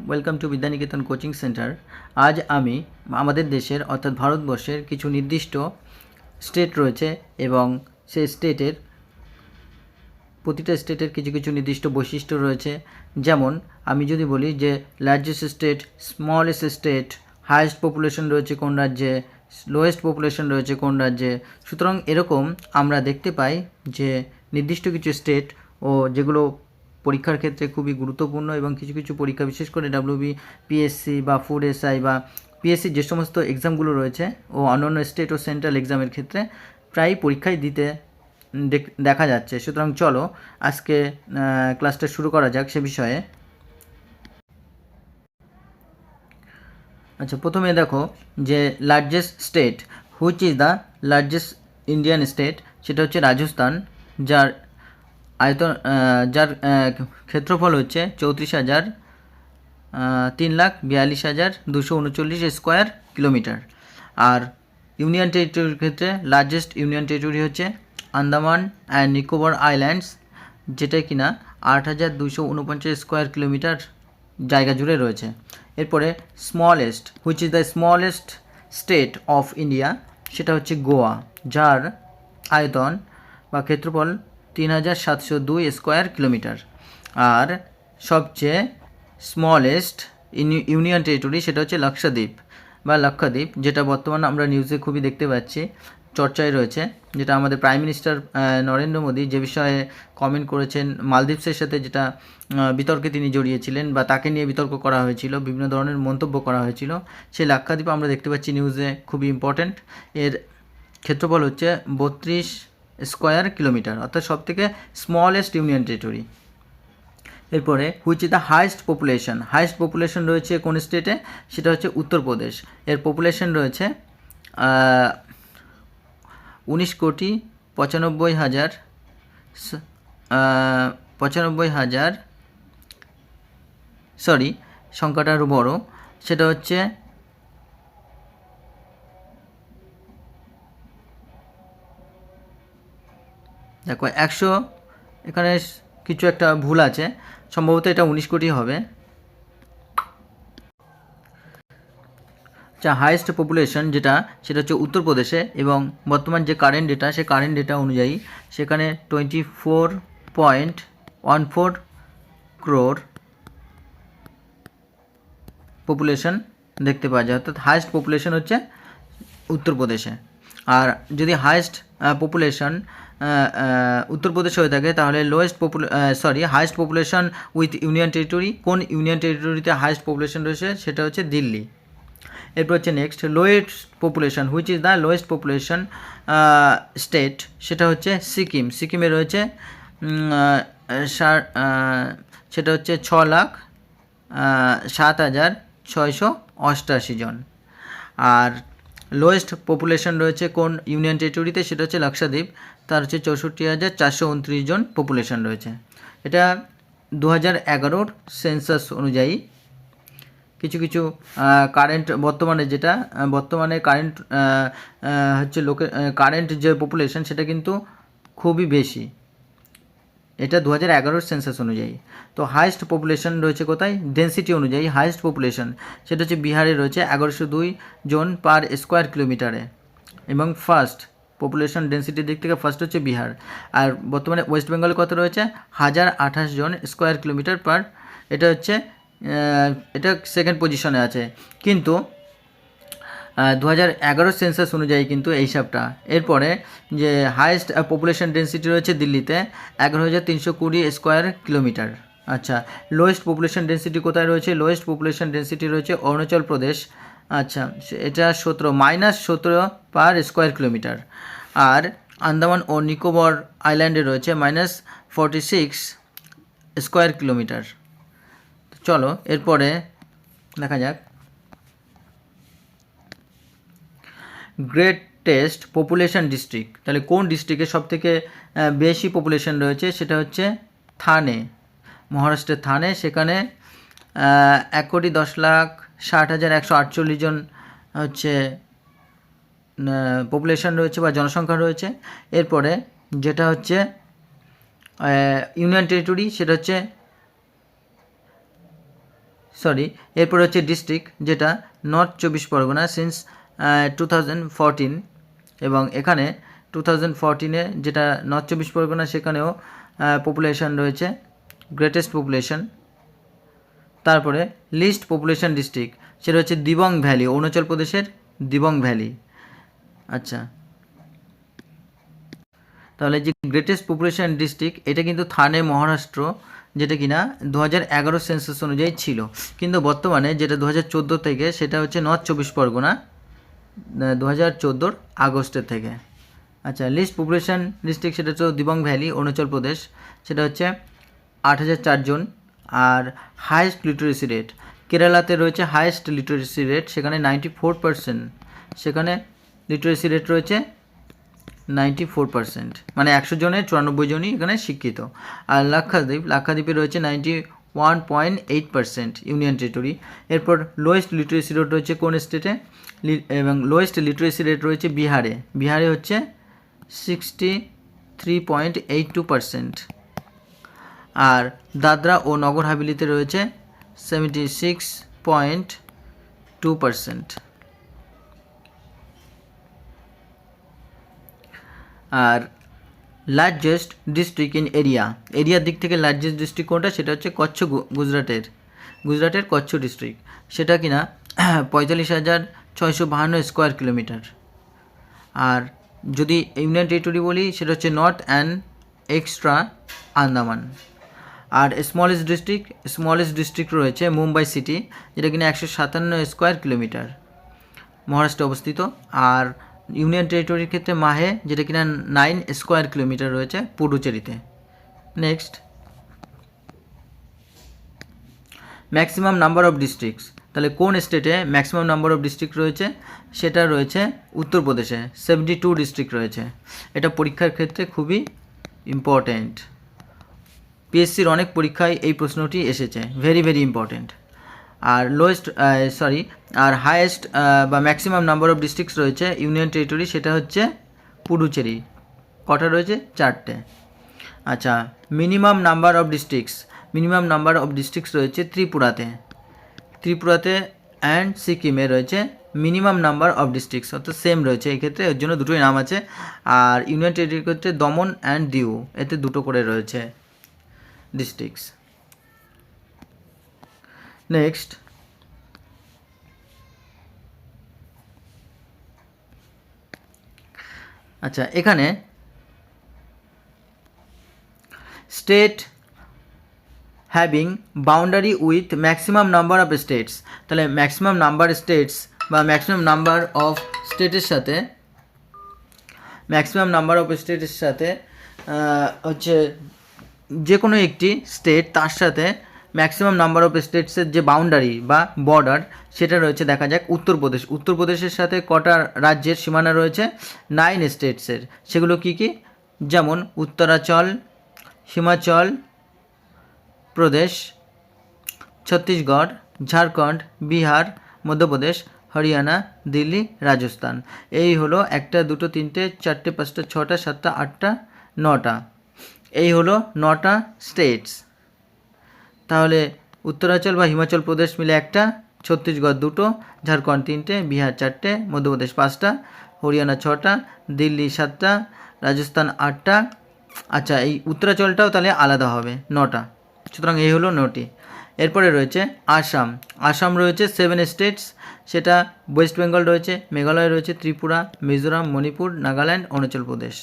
Welcome to Vidyaniketan coaching centre. আজ আমি আমাদের দেশের অর্থাৎ ভারতবর্ষের কিছু নির্দিষ্ট স্টেট রয়েছে এবং সেই স্টেটের প্রতিটা স্টেটের কিছু কিছু নির্দিষ্ট বৈশিষ্ট্য রয়েছে। যেমন আমি যদি বলি যে largest state, smallest state, highest population রয়েছে কোন রাজ্যে, লোয়েস্ট পপুলেশন রয়েছে কোন রাজ্যে। সুতরাং এরকম আমরা দেখতে পাই যে নির্দিষ্ট কিছু স্টেট ও যেগুলো পরীক্ষার ক্ষেত্রে খুবই গুরুত্বপূর্ণ এবং কিছু কিছু পরীক্ষা বিশেষ করে ডাব্লিউবি, পিএসসি বা ফুড এসআই বা পিএসসির যে সমস্ত এক্সামগুলো রয়েছে ও অন্যান্য স্টেট ও সেন্ট্রাল এক্সামের ক্ষেত্রে প্রায় পরীক্ষায় দিতে দেখা যাচ্ছে। সুতরাং চলো আজকে ক্লাসটা শুরু করা যাক সে বিষয়ে। আচ্ছা, প্রথমে দেখো যে largest state, which is the largest Indian state, সেটা হচ্ছে রাজস্থান, যার আয়তন যার ক্ষেত্রফল হচ্ছে 34,03,42,239 স্কোয়ার কিলোমিটার। আর ইউনিয়ন টেরিটরির ক্ষেত্রে লার্জেস্ট ইউনিয়ন টেরিটরি হচ্ছে আন্দামান অ্যান্ড নিকোবর আইল্যান্ডস, যেটা কিনা 8,249 স্কোয়ার কিলোমিটার জায়গা জুড়ে রয়েছে। এরপরে smallest, which is the smallest state of India, সেটা হচ্ছে গোয়া, যার আয়তন বা ক্ষেত্রফল 3,702 স্কোয়ার কিলোমিটার। আর সবচেয়ে স্মলেস্ট ইউনিয়ন টেরিটরি সেটা হচ্ছে লাক্ষাদ্বীপ, যেটা বর্তমানে আমরা নিউজে খুবই দেখতে পাচ্ছি, চর্চায় রয়েছে, যেটা আমাদের প্রাইম মিনিস্টার নরেন্দ্র মোদী যে বিষয়ে কমেন্ট করেছেন, মালদ্বীপসের সাথে যেটা বিতর্কে তিনি জড়িয়েছিলেন বা তাকে নিয়ে বিতর্ক করা হয়েছিল, বিভিন্ন ধরনের মন্তব্য করা হয়েছিল, সেই লাক্ষাদ্বীপ আমরা দেখতে পাচ্ছি নিউজে খুবই ইম্পর্ট্যান্ট। এর ক্ষেত্রফল হচ্ছে 32 স্কোয়ার কিলোমিটার, অর্থাৎ সবথেকে স্মলেস্ট ইউনিয়ন টেরিটরি। এরপরে which is the highest population রয়েছে কোন স্টেটে, সেটা হচ্ছে উত্তরপ্রদেশ। এর পপুলেশন রয়েছে 19,95,000 সরি, সংখ্যাটা আরও বড়, সেটা হচ্ছে দেখো 100, এখানে কিছু একটা ভুল আছে, সম্ভবত এটা 19 কোটি হবে। আচ্ছা, হাইয়েস্ট পপুলেশন সেটা হচ্ছে উত্তরপ্রদেশে, এবং বর্তমান যে কারেন্ট ডেটা অনুযায়ী সেখানে 24.14 ক্রোর পপুলেশন দেখতে পাওয়া যায়, অর্থাৎ হাইয়েস্ট পপুলেশন হচ্ছে উত্তরপ্রদেশে। আর যদি হাইয়েস্ট পপুলেশন উত্তরপ্রদেশে হয়ে থাকে তাহলে highest population with union territory, কোন ইউনিয়ন টেরিটরিতে হাইয়েস্ট পপুলেশন রয়েছে, সেটা হচ্ছে দিল্লি। এরপর হচ্ছে next lowest population, which is the lowest population state, সেটা হচ্ছে সিকিমে রয়েছে সেটা হচ্ছে 6,07,688 জন। আর লোয়েস্ট পপুলেশন রয়েছে কোন ইউনিয়ন টেরিটরিতে, সেটা হচ্ছে লাক্ষাদ্বীপ, তার হচ্ছে 64,429 জন পপুলেশন রয়েছে। এটা 2011 সেন্সাস অনুযায়ী। কিছু কিছু বর্তমানে কারেন্ট হচ্ছে কারেন্ট যে পপুলেশন সেটা কিন্তু খুবই বেশি, এটা 2011 সেন্সাস অনুযায়ী। তো হাইয়েস্ট পপুলেশন রয়েছে কোথায়, ডেন্সিটি অনুযায়ী হাইয়েস্ট পপুলেশন সেটা হচ্ছে বিহারে রয়েছে 1102 জন পার স্কোয়ার কিলোমিটারে, এবং ফার্স্ট পপুলেশন ডেন্সিটির দিক থেকে ফার্স্ট হচ্ছে বিহার। আর বর্তমানে ওয়েস্ট বেঙ্গলে কত রয়েছে, 1028 জন স্কোয়ার কিলোমিটার পার, এটা সেকেন্ড পজিশনে আছে, কিন্তু 2011 সেন্সাস অনুযায়ী কিন্তু এই হিসাবটা। এরপরে যে হাইয়েস্ট পপুলেশন ডেন্সিটি রয়েছে দিল্লিতে 11,320 স্কোয়ার কিলোমিটার। আচ্ছা, লোয়েস্ট পপুলেশন ডেন্সিটি কোথায় রয়েছে, লোয়েস্ট পপুলেশন ডেন্সিটি রয়েছে অরুণাচল প্রদেশ। আচ্ছা, এটা -17 পার স্কোয়ার কিলোমিটার। আর আন্দামান ও নিকোবর আইল্যান্ডে রয়েছে -46 স্কোয়ার কিলোমিটার। চলো এরপরে দেখা যাক গ্রেটেস্ট পপুলেশন ডিস্ট্রিক্ট, তাহলে কোন ডিস্ট্রিক্টে সবথেকে বেশি পপুলেশন রয়েছে, সেটা হচ্ছে থানে, মহারাষ্ট্রের থানে। সেখানে 1,10,60,148 জন হচ্ছে পপুলেশন রয়েছে বা জনসংখ্যা রয়েছে। এরপরে যেটা হচ্ছে ইউনিয়ন টেরিটরি, সেটা হচ্ছে সরি, এরপরে হচ্ছে ডিস্ট্রিক্ট, যেটা নর্থ 24 পরগনা সিন্স 2014, এবং এখানে 2014-এ যেটা নর্থ 24 পরগনা, সেখানেও পপুলেশন রয়েছে, গ্রেটেস্ট পপুলেশন। তারপরে লিস্ট পপুলেশন ডিস্ট্রিক্ট, সেটা হচ্ছে দিবং ভ্যালি, অরুণাচল প্রদেশের দিবং ভ্যালি। আচ্ছা, তাহলে যে গ্রেটেস্ট পপুলেশন ডিস্ট্রিক্ট, এটা কিন্তু থানে মহারাষ্ট্র, যেটা কিনা 2011 সেন্সাস অনুযায়ী ছিল, কিন্তু বর্তমানে যেটা 2014 থেকে, সেটা হচ্ছে নর্থ 24 পরগনা 2014 আগস্টের থেকে। আচ্ছা, লিস্ট পপুলেশন ডিস্ট্রিক্ট, সেটা হচ্ছে দিবং ভ্যালি, অরুণাচল প্রদেশ, সেটা হচ্ছে 8004 জন। আর হাইয়েস্ট লিটারেসি রেট, কেরালাতে রয়েছে হাইয়েস্ট লিটারেসি রেট, সেখানে 94%, সেখানে লিটারেসি রেট রয়েছে 94%, মানে 100 জনের 94 জনই এখানে শিক্ষিত। আর লাক্ষাদ্বীপে রয়েছে 91.8% ইউনিয়ন টেরিটরি। এরপর লোয়েস্ট লিটারেসি রেট রয়েছে কোন স্টেটে, এবং লোয়েস্ট লিটারেসি রেট রয়েছে বিহারে হচ্ছে 63.82%। আর দাদরা ও নগর হাভেলিতে রয়েছে 76.2%। আর লার্জেস্ট ডিস্ট্রিক্ট ইন এরিয়ার দিক থেকে লার্জেস্ট ডিস্ট্রিক্ট কোনটা, সেটা হচ্ছে কচ্ছ, গুজরাটের কচ্ছ ডিস্ট্রিক্ট, সেটা কিনা 45,652 স্কোয়ার কিলোমিটার। আর যদি ইউনিয়ন টেরিটরি বলি, সেটা হচ্ছে নর্থ অ্যান্ড এক্সট্রা আন্দামান। আর স্মলেস্ট ডিস্ট্রিক্ট রয়েছে মুম্বাই সিটি, যেটা কিনা 157 স্কোয়ার কিলোমিটার, মহারাষ্ট্রে অবস্থিত। আর ইউনিয়ন টেরিটরির ক্ষেত্রে মাহে, যেটা কিনা 9 স্কোয়ার কিলোমিটার রয়েছে পুডুচেরিতে। Next, maximum number of districts, তাহলে কোন স্টেটে ম্যাক্সিমাম নাম্বার অফ ডিস্ট্রিক্ট রয়েছে, সেটা রয়েছে উত্তরপ্রদেশে, 72 ডিস্ট্রিক্ট রয়েছে। এটা পরীক্ষার ক্ষেত্রে খুবই ইম্পর্ট্যান্ট, পিএসসির অনেক পরীক্ষায় এই প্রশ্নটি এসেছে, ভেরি ভেরি ইম্পর্ট্যান্ট। আর হাইয়েস্ট বা ম্যাক্সিমাম নাম্বার অফ ডিস্ট্রিক্টস রয়েছে ইউনিয়ন টেরিটরি, সেটা হচ্ছে পুডুচেরি, কটা রয়েছে, 4টে। আচ্ছা, মিনিমাম নাম্বার অফ ডিস্ট্রিক্টস রয়েছে ত্রিপুরাতে অ্যান্ড সিকিমে রয়েছে মিনিমাম নাম্বার অফ ডিস্ট্রিক্টস, অর্থাৎ সেম রয়েছে এই ক্ষেত্রে, এর জন্য দুটোই নাম আছে। আর ইউনিয়ন টেরিটরির ক্ষেত্রে দমন অ্যান্ড দিউ, এতে দুটো করে রয়েছে ডিস্ট্রিক্টস। নেক্সট, আচ্ছা, এখানে state having boundary with maximum number of states, তাহলে ম্যাক্সিমাম নাম্বার স্টেটস বা ম্যাক্সিমাম নাম্বার অফ স্টেটের সাথে হচ্ছে যে কোনো একটি স্টেট, তার সাথে ম্যাক্সিমাম নাম্বার অফ স্টেটসের যে বাউন্ডারি বা বর্ডার, সেটা রয়েছে, দেখা যাক উত্তরপ্রদেশের সাথে কটা রাজ্যের সীমানা রয়েছে, 9 স্টেটসের। সেগুলো কি কি, যেমন উত্তরাঞ্চল, হিমাচল প্রদেশ, ছত্তিশগড়, ঝাড়খণ্ড, বিহার, মধ্যপ্রদেশ, হরিয়ানা, দিল্লি, রাজস্থান। এই হলো 1, 2, 3, 4, 5, 6, 7, 8, 9টা, এই হলো 9টা স্টেটস। তাহলে উত্তরাঞ্চল বা হিমাচল প্রদেশ মিলে 1টা, ছত্তিশগড় 2টো, ঝাড়খণ্ড 3টে, বিহার 4টে, মধ্যপ্রদেশ 5টা, হরিয়ানা 6টা, দিল্লি 7টা, রাজস্থান 8টা। আচ্ছা, এই উত্তরাঞ্চলটাও তাহলে আলাদা হবে, 9টা। সুতরাং এই হলো 9টি। এরপরে রয়েছে আসাম রয়েছে 7 স্টেটস, সেটা ওয়েস্ট বেঙ্গল রয়েছে, মেঘালয় রয়েছে, ত্রিপুরা, মিজোরাম, মণিপুর, নাগাল্যান্ড, অরুণাচল প্রদেশ।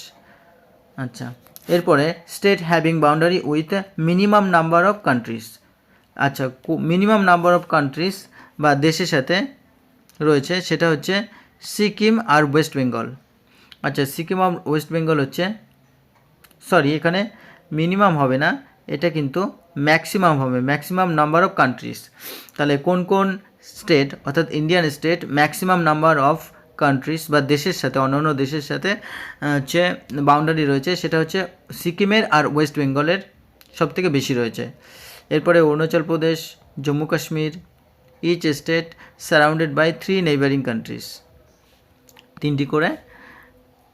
আচ্ছা, এরপরে state having boundary with minimum number of countries. আচ্ছা, মিনিমাম নাম্বার অফ কান্ট্রিজ বা দেশের সাথে রয়েছে, সেটা হচ্ছে সিকিম আর ওয়েস্ট বেঙ্গল। আচ্ছা, সিকিম আর ওয়েস্ট বেঙ্গল হচ্ছে, এখানে মিনিমাম হবে না, এটা কিন্তু ম্যাক্সিমাম হবে, ম্যাক্সিমাম নাম্বার অফ কান্ট্রিজ। তাহলে কোন কোন স্টেট, অর্থাৎ Indian state, maximum number of countries বা দেশের সাথে, অন্যান্য দেশের সাথে হচ্ছে বাউন্ডারি রয়েছে, সেটা হচ্ছে সিকিমের আর ওয়েস্ট বেঙ্গলের সবথেকে বেশি রয়েছে। এরপরে Arunachal Pradesh, Jammu Kashmir, each state surrounded by 3 neighbouring countries, 3টি করে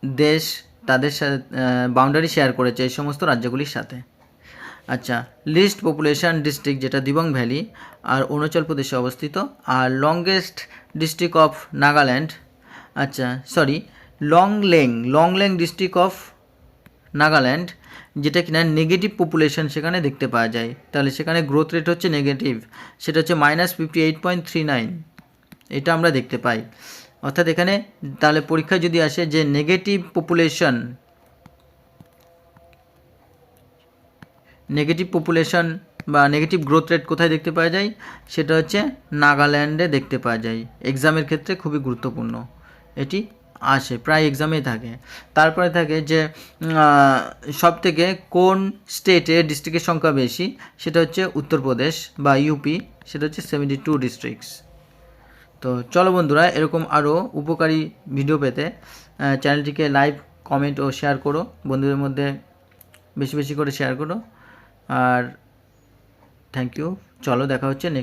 দেশ তাদের সাথে বাউন্ডারি শেয়ার করেছে এই সমস্ত রাজ্যগুলির সাথে। আচ্ছা, লিস্ট পপুলেশন ডিস্ট্রিক্ট যেটা দিবং ভ্যালি আর অরুণাচল প্রদেশে অবস্থিত। আর লংগেস্ট ডিস্ট্রিক্ট অফ নাগাল্যান্ড, আচ্ছা sorry, Longleng district of Nagaland, যেটা কিনা নেগেটিভ পপুলেশন সেখানে দেখতে পাওয়া যায়। তাহলে সেখানে গ্রোথ রেট হচ্ছে নেগেটিভ, সেটা হচ্ছে -58.39, এটা আমরা দেখতে পাই। অর্থাৎ এখানে তাহলে পরীক্ষায় যদি আসে যে নেগেটিভ পপুলেশন বা নেগেটিভ গ্রোথ রেট কোথায় দেখতে পাওয়া যায়, সেটা হচ্ছে নাগাল্যান্ডে দেখতে পাওয়া যায়। এক্সামের ক্ষেত্রে খুবই গুরুত্বপূর্ণ, এটি আসে প্রায় এক্সামেই থাকে। তারপরে থাকে যে সব থেকে কোন স্টেটে ডিস্ট্রিক্টের সংখ্যা বেশি, সেটা হচ্ছে উত্তরপ্রদেশ বা ইউপি, সেটা হচ্ছে 72 ডিস্ট্রিক্টস। তো চলো বন্ধুরা, এরকম আরও উপকারী ভিডিও পেতে চ্যানেলটিকে লাইক, কমেন্ট ও শেয়ার করো, বন্ধুদের মধ্যে বেশি বেশি করে শেয়ার করো। আর থ্যাংক ইউ, চলো দেখা হচ্ছে নেক্সট